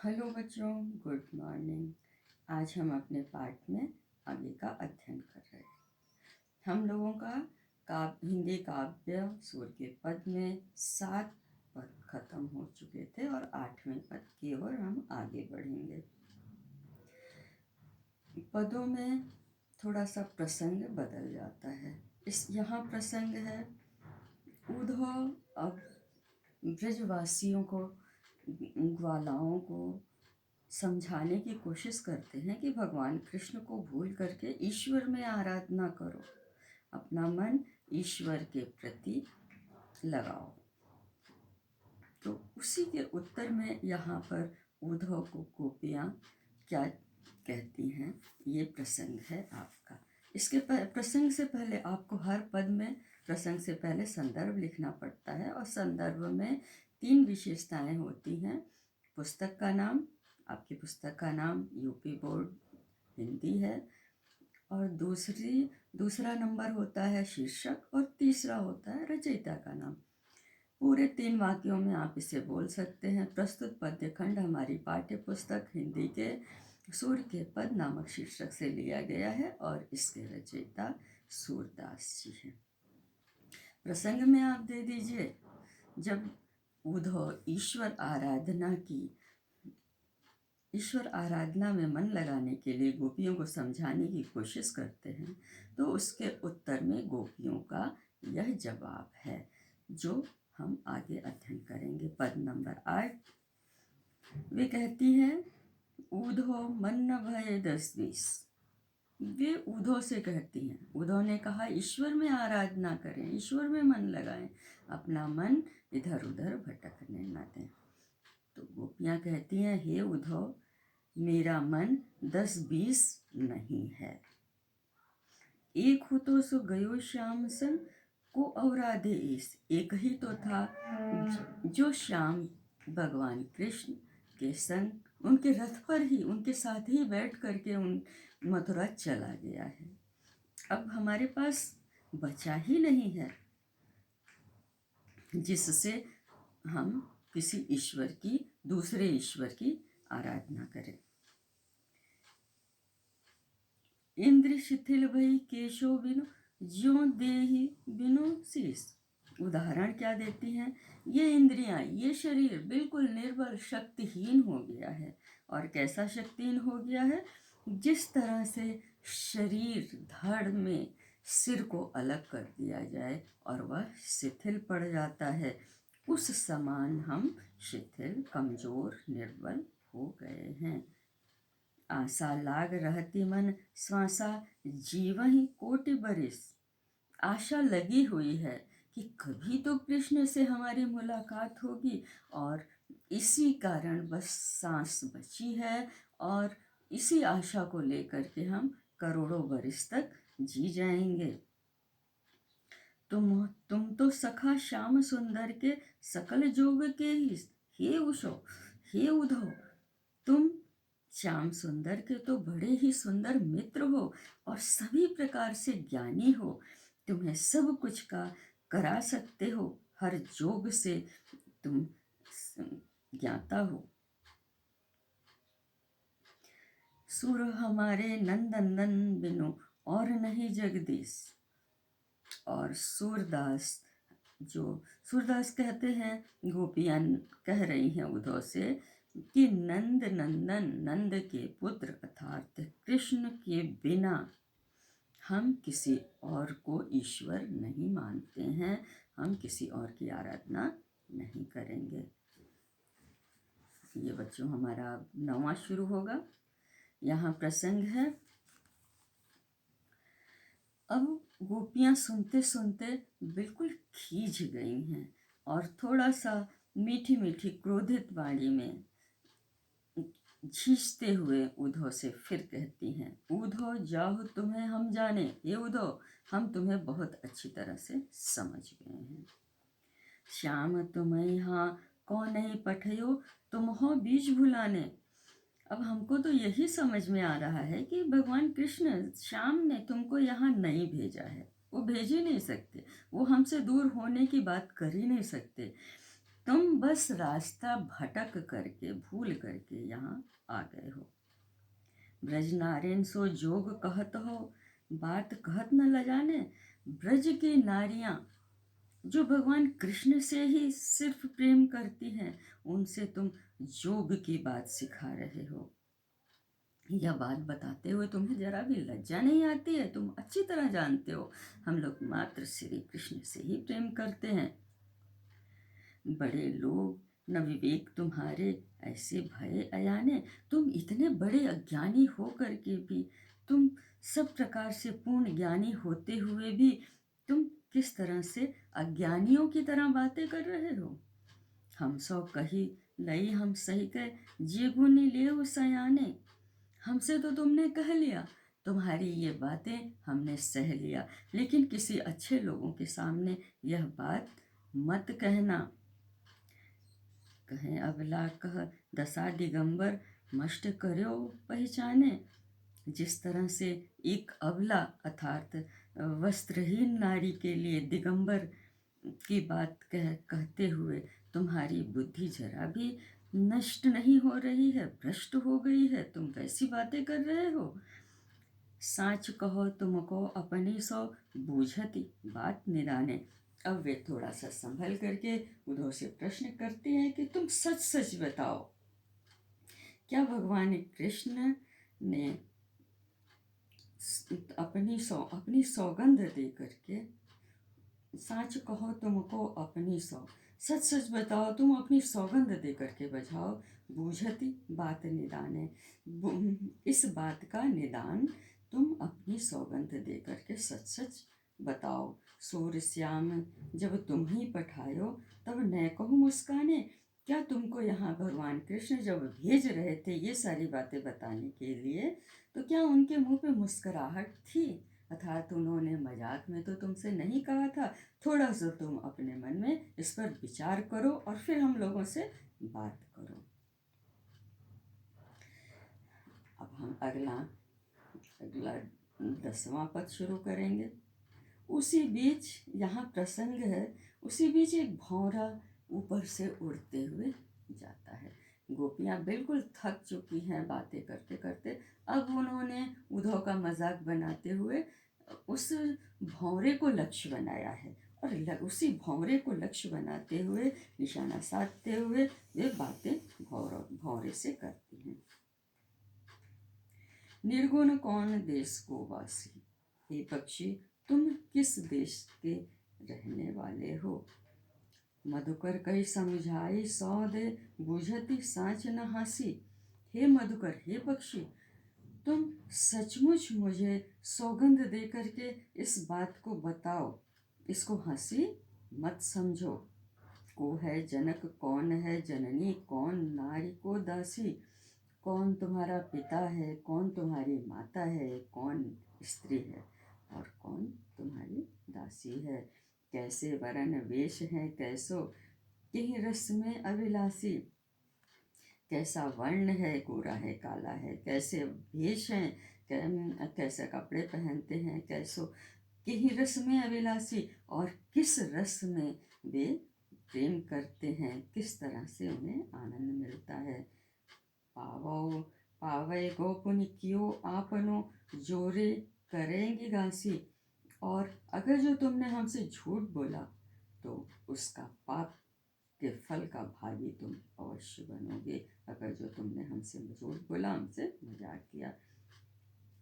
Hello बच्चों, good morning. आज हम अपने पाठ में आगे का अध्ययन कर रहे हैं। हम लोगों का हिंदी काव्य सूर के पद में 7 पद खत्म हो चुके थे और 8वें पद की ओर हम आगे बढ़ेंगे। पदों में थोड़ा सा प्रसंग बदल जाता है। यहाँ प्रसंग है, उद्धव अब ब्रजवासियों को, ग्वालाओं को समझाने की कोशिश करते हैं कि भगवान कृष्ण को भूल करके ईश्वर में आराधना करो, अपना मन ईश्वर के प्रति लगाओ। तो उसी के उत्तर में यहाँ पर उद्धव को गोपियाँ क्या कहती हैं, ये प्रसंग है आपका। इसके प्रसंग से पहले आपको हर पद में प्रसंग से पहले संदर्भ लिखना पड़ता है और संदर्भ में 3 विशेषताएं होती हैं। पुस्तक का नाम, आपकी पुस्तक का नाम यूपी बोर्ड हिंदी है, और दूसरा नंबर होता है शीर्षक, और तीसरा होता है रचयिता का नाम। पूरे 3 वाक्यों में आप इसे बोल सकते हैं। प्रस्तुत पद्य खंड हमारी पाठ्य पुस्तक हिंदी के सूर के पद नामक शीर्षक से लिया गया है और इसके रचयिता सूरदास जी हैं। प्रसंग में आप दे दीजिए, जब उद्धव ईश्वर आराधना में मन लगाने के लिए गोपियों को समझाने की कोशिश करते हैं, तो उसके उत्तर में गोपियों का यह जवाब है जो हम आगे अध्ययन करेंगे। पद नंबर 8, वे कहती हैं, उद्धव मन न भय 10-20। वे उद्धव से कहती हैं, उद्धव ने कहा ईश्वर में आराधना करें, ईश्वर में मन लगाएं, अपना मन इधर उधर भटकने न दें। तो गोपियाँ कहती हैं, हे उद्धव, मेरा मन 10-20 नहीं है। एक हो तो सो गयो श्याम संग को अवराधे ईस। एक ही तो था जो श्याम भगवान कृष्ण के संग, उनके रथ पर ही, उनके साथ ही बैठ करके उन मथुरा चला गया है। अब हमारे पास बचा ही नहीं है जिससे हम किसी दूसरे ईश्वर की आराधना करें। इंद्र शिथिल भई केशो बिनु, ज्यों देहि बिनु शीस। उदाहरण क्या देती हैं, ये इंद्रियां, ये शरीर बिल्कुल निर्बल शक्तिहीन हो गया है। और कैसा शक्तिहीन हो गया है? जिस तरह से शरीर धड़ में सिर को अलग कर दिया जाए और वह शिथिल पड़ जाता है, उस समान हम शिथिल, कमजोर, निर्बल हो गए हैं। आशा लाग रहती मन श्वासा, जीवहि कोटि बरिस। आशा लगी हुई है कि कभी तो कृष्ण से हमारी मुलाकात होगी, और इसी कारण बस सांस बची है, और इसी आशा को लेकर के हम करोड़ों बरिस तक जी जाएंगे। तुम तो सखा श्याम सुंदर के सकल जोग के ही, हे उद्धव, तुम श्याम सुंदर के तो बड़े ही सुंदर मित्र हो और सभी प्रकार से ज्ञानी हो। तुम्हें सब कुछ का करा सकते हो, हर जोग से तुम ज्ञाता हो। सुर हमारे नंदनंदन बिनु और नहीं जगदीश। और सूरदास कहते हैं, गोपियां कह रही हैं उद्धव से कि नंद नंदन, नंद के पुत्र अर्थात कृष्ण के बिना हम किसी और को ईश्वर नहीं मानते हैं, हम किसी और की आराधना नहीं करेंगे। ये बच्चों हमारा 9वां शुरू होगा। यहाँ प्रसंग है, अब गोपियाँ सुनते सुनते बिल्कुल खींच गई हैं और थोड़ा सा मीठी मीठी क्रोधित वाणी में झींचते हुए उद्धव से फिर कहती हैं, उद्धव जाओ, तुम्हें हम जाने। ये उद्धव, हम तुम्हें बहुत अच्छी तरह से समझ गए हैं। श्याम तुम्हें यहाँ कौन नहीं पठयो, तुम हो बीच भुलाने। अब हमको तो यही समझ में आ रहा है कि भगवान कृष्ण, श्याम ने तुमको यहाँ नहीं भेजा है, वो भेज ही नहीं सकते, वो हमसे दूर होने की बात कर ही नहीं सकते। तुम बस रास्ता भटक करके भूल करके यहाँ आ गए हो। ब्रज नारेन सो जोग कहत हो, बात कहत न लजाने। ब्रज की नारियां जो भगवान कृष्ण से ही सिर्फ प्रेम करती हैं, उनसे तुम जोग की बात सिखा रहे हो। यह बात बताते हुए तुम्हें जरा भी लज्जा नहीं आती है? तुम अच्छी तरह जानते हो हम लोग मात्र श्री कृष्ण से ही प्रेम करते हैं। बड़े लोग न विवेक तुम्हारे, ऐसे भय अयाने। तुम इतने बड़े अज्ञानी हो करके भी, तुम सब प्रकार से पूर्ण ज्ञानी होते हुए भी तुम किस तरह से अज्ञानियों की तरह बातें कर रहे हो। हम सौ कही लई हम सही कह, जे गुने ले सयाने। हमसे तो तुमने कह लिया, तुम्हारी ये बातें हमने सह लिया, लेकिन किसी अच्छे लोगों के सामने यह बात मत कहना। कहें अबला कह दशा दिगंबर, मष्ट करो पहचाने। जिस तरह से एक अबला अर्थात वस्त्रहीन नारी के लिए दिगंबर की बात कहते हुए तुम्हारी बुद्धि जरा भी नष्ट नहीं हो रही है, भ्रष्ट हो गई है, तुम वैसी बातें कर रहे हो। साच कहो तुमको अपनी सो, बूझती बात निदाने। अब वे थोड़ा सा संभल करके उद्धव से प्रश्न करते हैं कि तुम सच सच बताओ, क्या भगवान कृष्ण ने अपनी सौगंध दे करके, साच कहो तुमको अपनी सच सच बताओ, तुम अपनी सौगंध दे करके बजाओ। बूझती बात निदाने, इस बात का निदान तुम अपनी सौगंध दे करके सच सच बताओ। सूर्य श्याम जब तुम ही पठायो, तब न कहूँ मुस्काने। क्या तुमको यहाँ भगवान कृष्ण जब भेज रहे थे ये सारी बातें बताने के लिए, तो क्या उनके मुंह पे मुस्कुराहट थी? अर्थात उन्होंने मजाक में तो तुमसे नहीं कहा था। थोड़ा सा तुम अपने मन में इस पर विचार करो और फिर हम लोगों से बात करो। अब हम अगला 10वां पद शुरू करेंगे। उसी बीच यहाँ प्रसंग है, उसी बीच एक भौरा ऊपर से उड़ते हुए जाता है। गोपियाँ बिल्कुल थक चुकी हैं बातें करते करते। अब उन्होंने उद्धव का मजाक बनाते हुए उस भौरे को लक्ष्य बनाया है और उसी भौरे को लक्ष्य बनाते हुए, निशाना साधते हुए वे बातें भौरे से करती हैं। निर्गुण कौन देश को वासी, हे पक्षी तुम किस देश के रहने वाले हो। मधुकर कई समझाई सौ दे, बूझती साँच न हंसी। हे मधुकर, हे पक्षी, तुम सचमुच मुझे सौगंध दे करके इस बात को बताओ, इसको हंसी मत समझो। को है जनक, कौन है जननी, कौन नारी को दासी। कौन तुम्हारा पिता है, कौन तुम्हारी माता है, कौन स्त्री है और कौन तुम्हारी दासी है। कैसे वरन वेश है कैसो, किहि रस में अभिलाषी। कैसा वर्ण है, गोरा है काला है, कैसे वेश हैं, कैसे कपड़े पहनते हैं, कैसो किहि रस में अभिलाषी, और किस रस में वे प्रेम करते हैं, किस तरह से उन्हें आनंद मिलता है। पावो पावै गोपुन कियो आपनो, जोरे करेंगे घासी। और अगर जो तुमने हमसे झूठ बोला तो उसका पाप के फल का भागी तुम अवश्य बनोगे। अगर जो तुमने हमसे झूठ बोला, हमसे मजाक किया।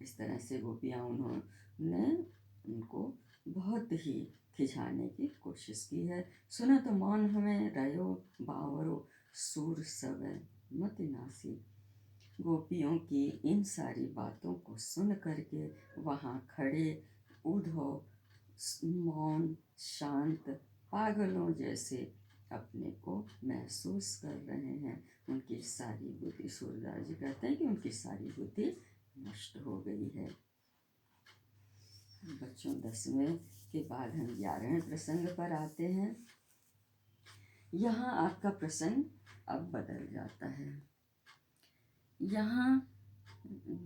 इस तरह से गोपियाँ उन्होंने उनको बहुत ही खिंचाने की कोशिश की है। सुना तो मौन हमें रयो बावरो, सूर सब मत नासी। गोपियों की इन सारी बातों को सुन करके वहाँ खड़े उद्धव मौन शांत पागलों जैसे अपने को महसूस कर रहे हैं। उनकी सारी बुद्धि, सूरदास जी कहते हैं कि उनकी सारी बुद्धि नष्ट हो गई है। बच्चों, 10वें के बाद हम 11वें प्रसंग पर आते हैं। यहाँ आपका प्रसंग अब बदल जाता है। यहाँ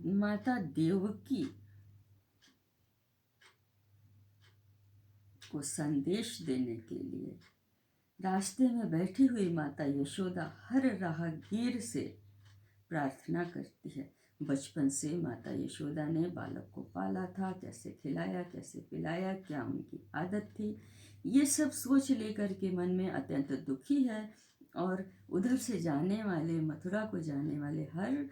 माता देवकी को संदेश देने के लिए रास्ते में बैठी हुई माता यशोदा हर राहगीर से प्रार्थना करती है। बचपन से माता यशोदा ने बालक को पाला था, कैसे खिलाया, कैसे पिलाया, क्या उनकी आदत थी, ये सब सोच लेकर के मन में अत्यंत दुखी है। और उधर से जाने वाले, मथुरा को जाने वाले हर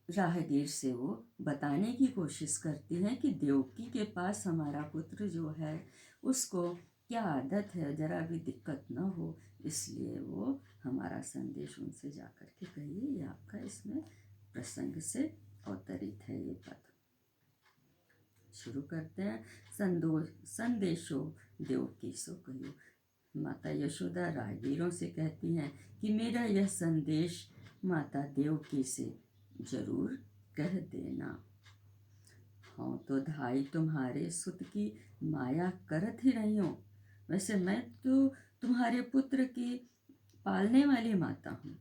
राहगीर से वो बताने की कोशिश करती हैं कि देवकी के पास हमारा पुत्र जो है उसको क्या आदत है, जरा भी दिक्कत न हो, इसलिए वो हमारा संदेश उनसे जाकर के कहिए। ये आपका इसमें प्रसंग से अवतरित है ये पद। शुरू करते हैं। संदेशो देवकी सो कहियो। माता यशोदा राहगीरों से कहती हैं कि मेरा यह संदेश माता देवकी से जरूर कह देना। हाँ तो धाई तुम्हारे सुत की माया करत ही रही हूँ। वैसे मैं तो तुम्हारे पुत्र की पालने वाली माता हूँ,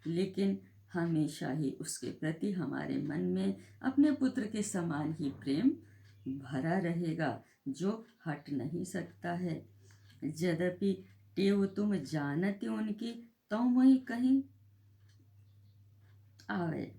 लेकिन हमेशा ही उसके प्रति हमारे मन में अपने पुत्र के समान ही प्रेम भरा रहेगा, जो हट नहीं सकता है। यद्यपि टेव तुम जानते उनकी, तो वही कहीं आवे।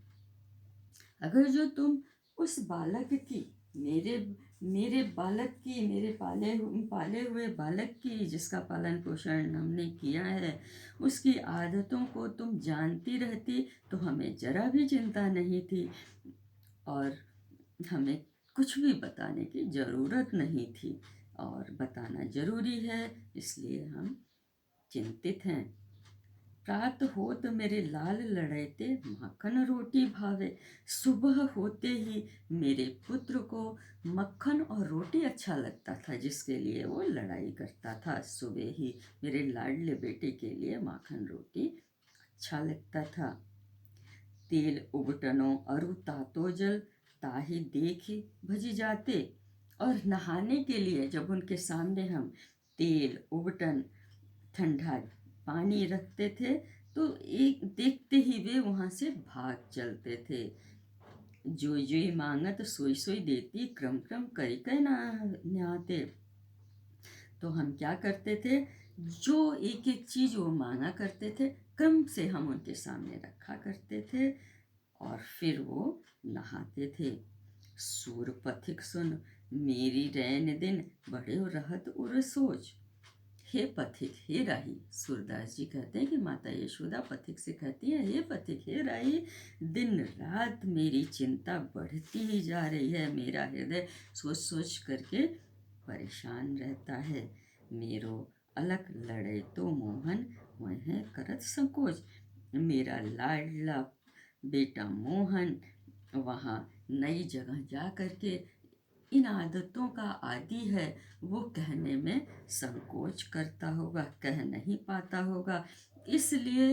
अगर जो तुम उस बालक की, मेरे बालक की, मेरे पाले हुए बालक की, जिसका पालन पोषण हमने किया है, उसकी आदतों को तुम जानती रहती तो हमें जरा भी चिंता नहीं थी और हमें कुछ भी बताने की ज़रूरत नहीं थी। और बताना जरूरी है, इसलिए हम चिंतित हैं। प्रात होत मेरे लाल लड़ैते, माखन रोटी भावे। सुबह होते ही मेरे पुत्र को मक्खन और रोटी अच्छा लगता था, जिसके लिए वो लड़ाई करता था। सुबह ही मेरे लाडले बेटे के लिए माखन रोटी अच्छा लगता था। तेल उबटनो अरु तातो जल, ताही देखी भजी जाते। और नहाने के लिए जब उनके सामने हम तेल उबटन ठंडा पानी रखते थे तो एक देखते ही वे वहाँ से भाग चलते थे। जोई जोई मांगत सोई सोई देती, क्रम क्रम करी कई नहाते। तो हम क्या करते थे, जो एक एक चीज वो मांगा करते थे क्रम से हम उनके सामने रखा करते थे और फिर वो नहाते थे। सूर पथिक सुन मेरी रैन दिन, बड़े रहत उर सोच। हे पथिक, हे राही, सूरदास जी कहते हैं कि माता यशोदा पथिक से कहती है, हे पथिक, हे राही, दिन रात मेरी चिंता बढ़ती ही जा रही है। मेरा हृदय सोच सोच करके परेशान रहता है। मेरो अलग लड़े तो मोहन, वह करत संकोच। मेरा लाडला बेटा मोहन वहाँ नई जगह जा करके इन आदतों का आदी है, वो कहने में संकोच करता होगा, कह नहीं पाता होगा। इसलिए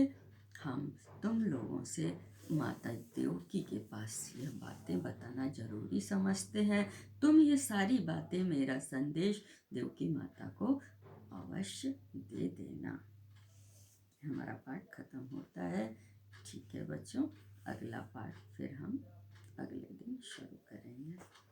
हम तुम लोगों से माता देवकी के पास यह बातें बताना जरूरी समझते हैं। तुम ये सारी बातें, मेरा संदेश देवकी माता को अवश्य दे देना। हमारा पाठ खत्म होता है। ठीक है बच्चों, अगला पाठ फिर हम अगले दिन शुरू करेंगे।